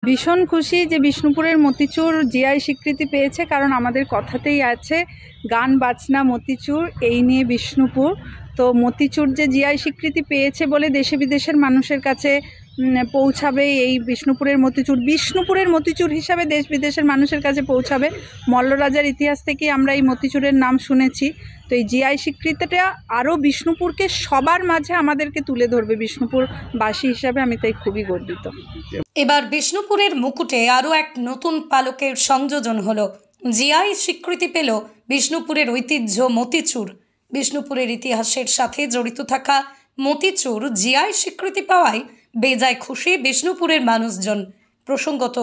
ভীষণ খুশি যে বিষ্ণুপুরের মতিচুর জিআই স্বীকৃতি পেয়েছে, কারণ আমাদের কথাতেই আছে গান বাজনা মতিচুর এই নিয়ে বিষ্ণুপুর। তো মতিচুর যে জিআই স্বীকৃতি পেয়েছে বলে দেশে বিদেশের মানুষের কাছে পৌঁছাবে এই বিষ্ণুপুরের মতিচুর হিসাবে দেশ বিদেশের মানুষের কাছে পৌঁছাবে। মল্লরাজার ইতিহাস থেকে আমরা এই মতিচুরের নাম শুনেছি। তো এই জিআই স্বীকৃতিটা আরও বিষ্ণুপুরকে সবার মাঝে আমাদেরকে তুলে ধরবে। বিষ্ণুপুরবাসী হিসাবে আমি তাই খুবই গর্বিত। এবার বিষ্ণুপুরের মুকুটে আরও এক নতুন পালকের সংযোজন হলো। জিআই স্বীকৃতি পেল বিষ্ণুপুরের ঐতিহ্য মতিচুর। বিষ্ণুপুরের ইতিহাসের সাথে জড়িত থাকা মতিচুর জিআই স্বীকৃতি পাওয়ায় বেজায় খুশি বিষ্ণুপুরের মানুষজন। প্রসঙ্গত,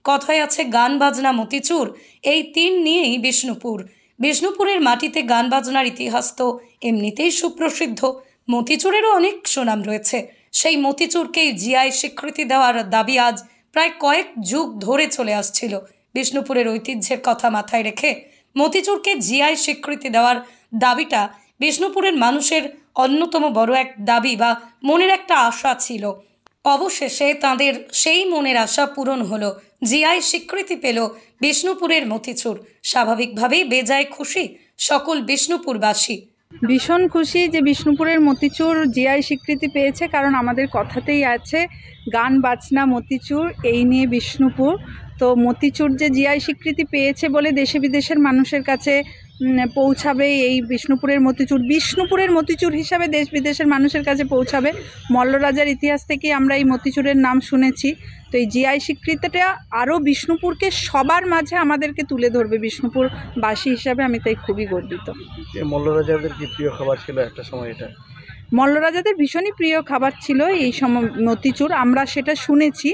কথায় আছে গান বাজনা মতিচুর, এই তিন নিয়েই বিষ্ণুপুরের মাটিতে গান বাজনার ইতিহাস তো এমনিতেই সুপ্রসিদ্ধ। মতিচুরেরও অনেক সুনাম রয়েছে। সেই মতিচুরকেই জিআই স্বীকৃতি দেওয়ার দাবি আজ প্রায় কয়েক যুগ ধরে চলে আসছিল। বিষ্ণুপুরের ঐতিহ্যের কথা মাথায় রেখে মতিচুরকে জিআই স্বীকৃতি দেওয়ার দাবিটা বিষ্ণুপুরের মানুষের অন্যতম বড় এক দাবি বা মনের একটা আশা ছিল। অবশেষে তাদের সেই মনের আশা পূরণ হলো। জিআই স্বীকৃতি পেল বিষ্ণুপুরের মতিচুর। স্বাভাবিকভাবেই বেজায় খুশি সকল বিষ্ণুপুরবাসী। ভীষণ খুশি যে বিষ্ণুপুরের মতিচুর জিআই স্বীকৃতি পেয়েছে, কারণ আমাদের কথাতেই আছে গান বাজনা মতিচুর এই নিয়ে বিষ্ণুপুর। তো মতিচুর যে জিআই স্বীকৃতি পেয়েছে বলে দেশে বিদেশের মানুষের কাছে পৌঁছাবে এই বিষ্ণুপুরের মতিচুর হিসাবে দেশ বিদেশের মানুষের কাছে পৌঁছাবে। মল্লরাজার ইতিহাস থেকে আমরা এই মতিচুরের নাম শুনেছি। তো এই জিআই স্বীকৃতিটা আরও বিষ্ণুপুরকে সবার মাঝে আমাদেরকে তুলে ধরবে। বিষ্ণুপুরবাসী হিসাবে আমি তাই খুবই গর্বিত। মল্লরাজাদের কি প্রিয় খাবার ছিল একটা সময়? এটা মল্লরাজাদের ভীষণই প্রিয় খাবার ছিল এই সময় মতিচুর। আমরা সেটা শুনেছি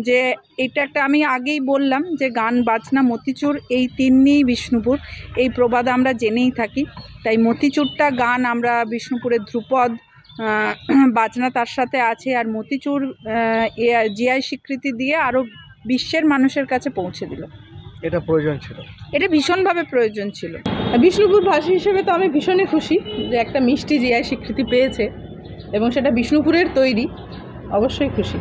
যে এটা একটা, আমি আগেই বললাম যে গান বাজনা মতিচুর এই তিন নিয়েই বিষ্ণুপুর, এই প্রবাদ আমরা জেনেই থাকি। তাই মতিচুরটা গান আমরা বিষ্ণুপুরের ধ্রুপদ বাজনা তার সাথে আছে। আর মতিচুর জিআই স্বীকৃতি দিয়ে আরও বিশ্বের মানুষের কাছে পৌঁছে দিল। এটা প্রয়োজন ছিল, এটা ভীষণভাবে প্রয়োজন ছিল। বিষ্ণুপুরবাসী হিসেবে তো আমি ভীষণই খুশি যে একটা মিষ্টি জিআই স্বীকৃতি পেয়েছে এবং সেটা বিষ্ণুপুরের তৈরি। অবশ্যই খুশি।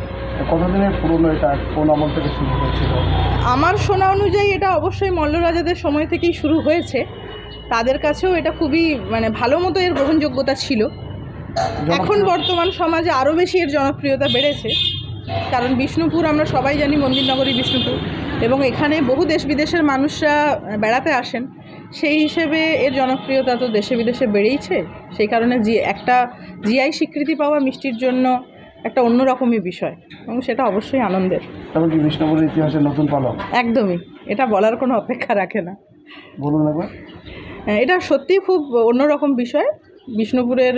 কতদিনের পুরনো? এটা কোন আমল থেকে শুরু হয়েছিল? আমার শোনা অনুযায়ী এটা অবশ্যই মল্লরাজাদের সময় থেকেই শুরু হয়েছে। তাদের কাছেও এটা খুবই ভালো মতো এর গ্রহণযোগ্যতা ছিল। এখন বর্তমান সমাজে আরও বেশি এর জনপ্রিয়তা বেড়েছে, কারণ বিষ্ণুপুর আমরা সবাই জানি মন্দিরনগরী বিষ্ণুপুর, এবং এখানে বহু দেশ বিদেশের মানুষরা বেড়াতে আসেন। সেই হিসেবে এর জনপ্রিয়তা তো দেশে বিদেশে বেড়েইছে। সেই কারণে একটা জিআই স্বীকৃতি পাওয়া মিষ্টির জন্য একটা অন্যরকমই বিষয়, এবং সেটা অবশ্যই আনন্দের। এমনকি বিষ্ণুপুরের ইতিহাসে নতুন পালক। একদমই, এটা বলার কোনো অপেক্ষা রাখে না। বলুন একবার। এটা সত্যিই খুব অন্যরকম বিষয়। বিষ্ণুপুরের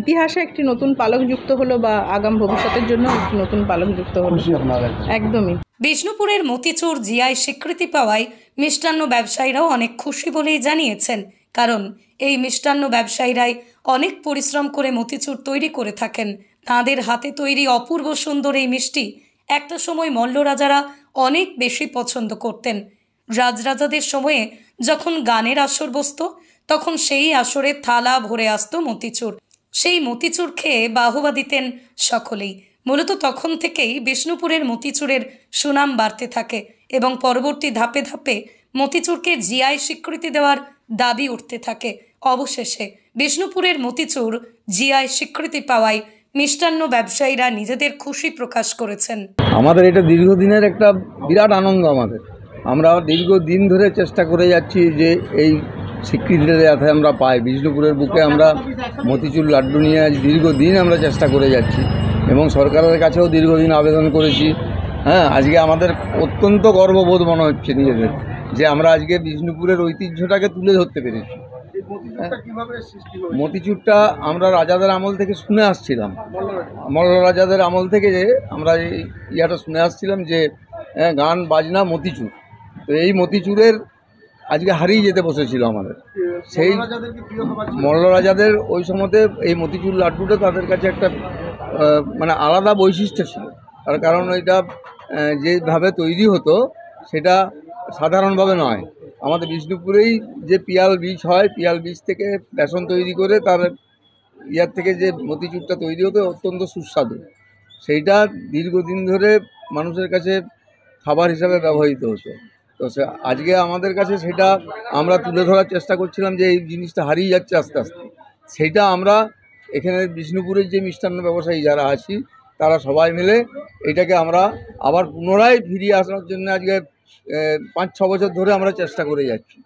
ইতিহাসে একটি নতুন পালক যুক্ত হলো, বা আগাম ভবিষ্যতের জন্য একটি নতুন পালক যুক্ত হলো। একদমই। বিষ্ণুপুরের মতিচুর জিআই স্বীকৃতি পাওয়ায় মিষ্টান্ন ব্যবসায়ীরাও অনেক খুশি বলেই জানিয়েছেন। কারণ এই মিষ্টান্ন ব্যবসায়ীরাই অনেক পরিশ্রম করে মতিচুর তৈরি করে থাকেন। তাঁদের হাতে তৈরি অপূর্ব সুন্দর এই মিষ্টি একটা সময় মল্লরাজারা অনেক বেশি পছন্দ করতেন। রাজরাজাদের সময়ে যখন গানের আসর বসত, তখন সেই আসরে থালা ভরে আসতো মতিচুর। সেই মতিচুর খেয়ে বাহবা দিতেন সকলেই। মূলত তখন থেকেই বিষ্ণুপুরের মতিচুরের সুনাম বাড়তে থাকে এবং পরবর্তী ধাপে ধাপে মতিচুরকে জিআই স্বীকৃতি দেওয়ার দাবি উঠতে থাকে। অবশেষে বিষ্ণুপুরের মতিচুর জিআই স্বীকৃতি পাওয়ায় মিষ্টান্ন ব্যবসায়ীরা নিজেদের খুশি প্রকাশ করেছেন। আমাদের এটা দীর্ঘদিনের একটা বিরাট আনন্দ। আমরা দীর্ঘদিন ধরে চেষ্টা করে যাচ্ছি যে এই স্বীকৃতিটা যাতে আমরা পাই। বিষ্ণুপুরের বুকে আমরা মতিচুর লাড্ডু নিয়ে আজ দীর্ঘদিন আমরা চেষ্টা করে যাচ্ছি এবং সরকারের কাছেও দীর্ঘদিন আবেদন করেছি। আজকে আমাদের অত্যন্ত গর্ববোধ মনে হচ্ছে নিজেদের যে আমরা আজকে বিষ্ণুপুরের ঐতিহ্যটাকে তুলে ধরতে পেরেছি। মতিচুরটা আমরা রাজাদের আমল থেকে শুনে আসছিলাম, মল্লরাজাদের আমল থেকে যে আমরা ইয়াটা শুনে আসছিলাম যে গান বাজনা মতিচুর। তো এই মতিচুরের আজকে হারিয়ে যেতে বসেছিল আমাদের। সেই মল্লরাজাদের ওই সময়তে এই মতিচুর লাড্ডুটা তাদের কাছে একটা আলাদা বৈশিষ্ট্য ছিল। তার কারণ এটা যেভাবে তৈরি হতো সেটা সাধারণভাবে নয়। আমাদের বিষ্ণুপুরেই যে পিয়াল বীজ হয়, পিয়াল বীজ থেকে বেসন তৈরি করে তার ইয়ার থেকে যে মতিচুরটা তৈরি হতো অত্যন্ত সুস্বাদু। সেইটা দীর্ঘদিন ধরে মানুষের কাছে খাবার হিসাবে ব্যবহৃত হতো। তো আজকে আমাদের কাছে সেটা আমরা তুলে ধরার চেষ্টা করছিলাম যে এই জিনিসটা হারিয়ে যাচ্ছে আস্তে আস্তে। সেইটা আমরা এখানে বিষ্ণুপুরের যে মিষ্টান্ন ব্যবসায়ী যারা আছি তারা সবাই মিলে এটাকে আমরা আবার পুনরায় ফিরিয়ে আসার জন্য আজকে 5-6 বছর ধরে আমরা চেষ্টা করে যাচ্ছি।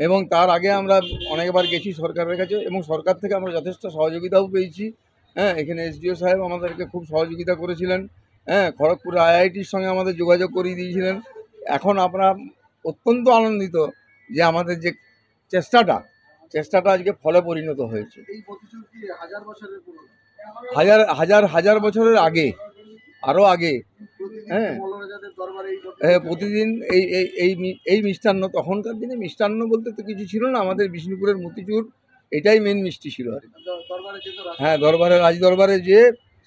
এবং তার আগে আমরা অনেকবার গেছি সরকারের কাছে এবং সরকার থেকে আমরা যথেষ্ট সহযোগিতাও পেয়েছি। এখানে এসডিও সাহেব আমাদেরকে খুব সহযোগিতা করেছিলেন। খড়গপুর আইআইটির সঙ্গে আমাদের যোগাযোগ করিয়ে দিয়েছিলেন। এখন আমরা অত্যন্ত আনন্দিত যে আমাদের যে চেষ্টাটা আজকে ফলে পরিণত হয়েছে। হাজার বছরের আগে, আরও আগে। প্রতিদিন এই মিষ্টান্ন, তখনকার দিনে মিষ্টান্ন বলতে তো কিছু ছিল না, আমাদের বিষ্ণুপুরের মতিচুর এটাই মেন মিষ্টি ছিল আর কি। দরবারে রাজদরবারে যে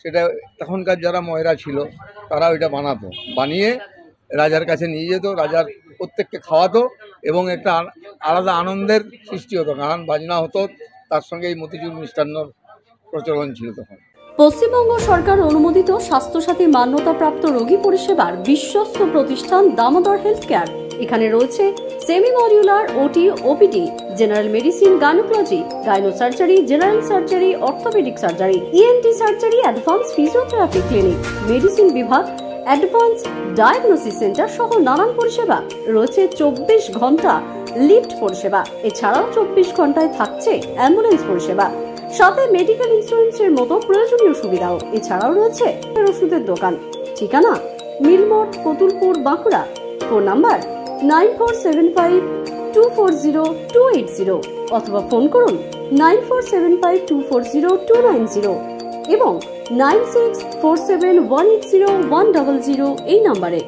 সেটা তখনকার যারা ময়রা ছিল তারা ওইটা বানিয়ে রাজার কাছে নিয়ে যেত, রাজার প্রত্যেককে খাওয়াতো এবং একটা আলাদা আনন্দের সৃষ্টি হতো, গান বাজনা হতো, তার সঙ্গে এই মতিচুর মিষ্টান্নর প্রচলন ছিল তখন। পশ্চিমবঙ্গ সরকার অনুমোদিত স্বাস্থ্যসাথী মান্যতাপ্রাপ্ত রোগী পরিষেবার বিশ্বস্ত প্রতিষ্ঠান দামোদর হেলথ কেয়ার। এখানে রয়েছে semi modular OT, OPD, general medicine, gynaecology, gynae surgery, general surgery, orthopaedic surgery, ENT surgery, advance physiotherapy clinic, medicine বিভাগ, অ্যাডভান্স ডায়াগনোসিস সেন্টার সহ নানান পরিষেবা রয়েছে। 24 ঘন্টা লিফট পরিষেবা, এছাড়াও 24 ঘন্টায় থাকছে অ্যাম্বুলেন্স পরিষেবা, সাথে মেডিকেল ইন্স্যুরেন্সের মতো প্রয়োজনীয় সুবিধাও। এছাড়াও রয়েছে ওষুধের দোকান। ঠিকানা মিলমোড়, কতুলপুর, বাঁকুড়া। ফোন নাম্বার 9475240280 অথবা ফোন করুন 9475240290 এবং 9647180100 এই নাম্বারে।